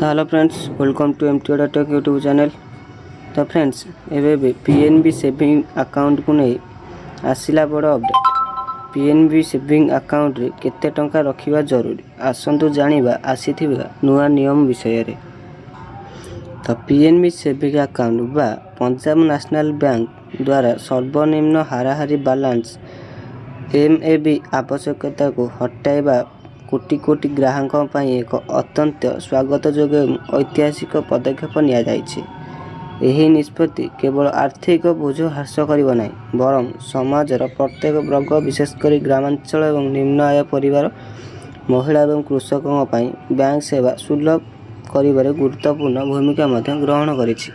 तो hello friends, welcome to tech YouTube channel. तो friends एवं PNB सेविंग अकाउंट को नहीं आसला बड़ अपडेट। PNB सेविंग अकाउंट रे केते टंका रखिबा जरूरी, आसंतु जानिबा आसीथिबा नुआ नियम विषय रे। तो PNB सेविंग अकाउंट बा पंजाब नेशनल बैंक द्वारा सर्वनिम्न हाराहारी बैलेंस MAB आवश्यकता को हटाइबा कोटि कोटि ग्राहकों पर एक अत्यंत स्वागत योग्य ऐतिहासिक पदक्षेप निया जाइछि। एही निष्पत्ति केवल आर्थिक बोझ ह्रास करिब नाही, बरं समाजर प्रत्येक वर्ग विशेषकर ग्रामांचल और निम्न आय परिवार, महिला और कृषकों पर बैंक सेवा सुलभ करिबारे गुरुत्वपूर्ण भूमिका ग्रहण करिछि।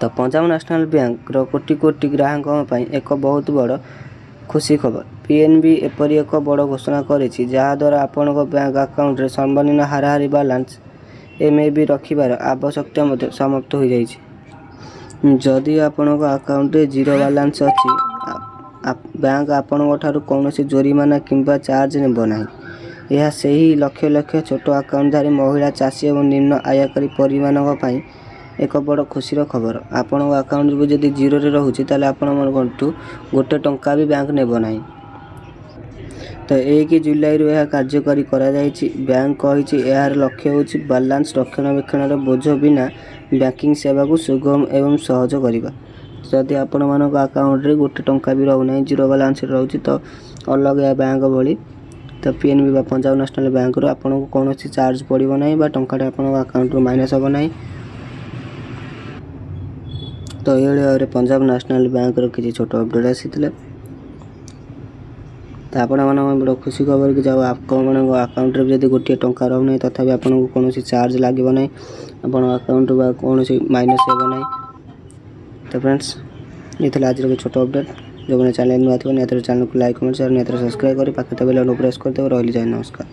तो पंजाब नेशनल बैंक रो कोटि कोटि ग्राहकों पर एक बहुत बड़ खुशी खबर। PNB एपरी एक बड़ घोषणा करिछि जहा द्वारा आपण बैंक अकाउंट रे सर्वनिम्न हाराहारी बैलेंस MAB रखिबार आवश्यकता समाप्त हो जाइछि। जदि आपण अकाउंट रे जीरो बैलेंस अछि, बैंक आपण ठारू कौनसी जोरिमाना किंबा चार्ज नेब नाही। यह सही लक्ष लक्ष छोट अकाउंटधारी महिला, चाषी और निम्न आयकारी परिवारों पर एक बड़ खुशीर खबर। आपण अकाउंट भी जदि जीरो रे रहुछि ताले आपण मनठू गोटे टंका भी बैंक नेब नाही। तो 1 जुलाई यह कार्यकारी करा जाइछि। बैंक कहिछि यार लक्ष्य होछि बैलेंस रक्षणाबेक्षण बोझ बिना बैंकिंग सेवा को सुगम एवं सहज करिबा। जदि आपण मानक अकाउंट रे गोटे टंका भी रहउ नाही, जीरो बैलेंस रहुछि, तो अलग या बैंक भली तो PNB बा पंजाब नेशनल बैंक रो आपण को कोनोसी चार्ज पड़िबो नाही बा टंका आपण अकाउंट रो माइनस हो नाही। तो ये पंजाब नेशनल बैंक रो किछि छोट अपडेट आसीथिले। तो आपण मन बड़ खुशी खबर कि जाओ आपण अकाउंट रे जदि गोटे टंका रहउ नाही तथापि आपण को कोनोसी चार्ज लागिबो नाही, आपण अकाउंट बा कोनोसी माइनस हेबो नाही। तो फ्रेंड्स ये थिला आज रो छोट अपडेट। जो मैंने चैनल नुआ थो चैनल को लाइक कमेंट शेयर सब्सक्राइब करी पाखे बेल आइकन प्रेस कर दे। रही जाए, नमस्कार।